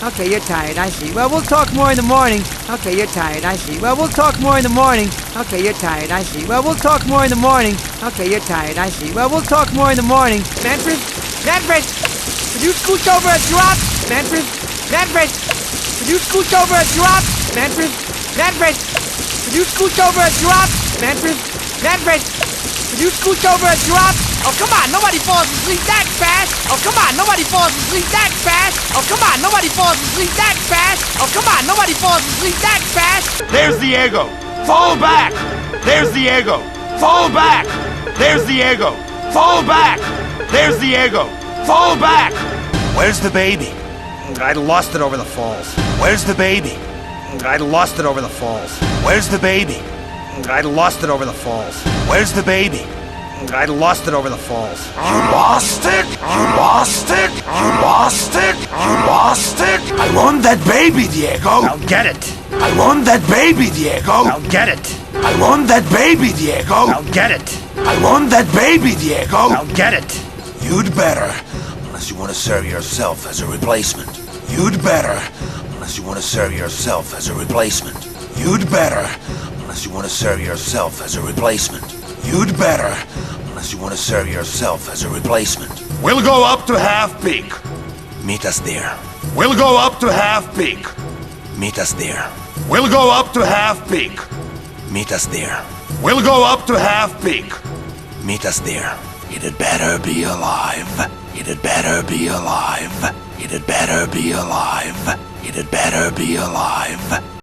Okay, you're tired, I see. Well, we'll talk more in the morning. Okay, you're tired, I see. Well, we'll talk more in the morning. Okay, you're tired, I see. Well, we'll talk more in the morning. Okay, you're tired, I see. Well, we'll talk more in the morning. Manfred? Manfred! Could you scooch over a drop? Manfred? Manfred! Could you scooch over a drop? Manfred? Manfred! Could you scooch over a drop? Manfred? Manfred! Could you scooch over a drop? Oh, come on, nobody falls asleep that fast. Oh, come on, nobody falls asleep that fast. Oh, come on, nobody falls asleep that fast. Oh, come on, nobody falls asleep that fast. There's the ego. Fall back. There's the ego. Fall back. There's the ego. Fall back. There's the ego. Fall back. Where's the baby? I lost it over the falls. Where's the baby? I lost it over the falls. Where's the baby? I lost it over the falls. Where's the baby? I lost it over the falls. You lost it? You lost it? You lost it? You lost it? I want that baby, Diego. I'll get it. I want that baby, Diego. I'll get it. I want that baby, Diego. I'll get it. I want that baby, Diego. I'll get it. You'd better, unless you want to serve yourself as a replacement. You'd better, unless you want to serve yourself as a replacement. You'd better, unless you want to serve yourself as a replacement. You'd better, unless you want to serve yourself as a replacement. We'll go up to half peak. Meet us there. We'll go up to half peak. Meet us there. We'll go up to half peak. Meet us there. We'll go up to half peak. Meet us there. It'd better be alive. It'd better be alive. It'd better be alive. It'd better be alive.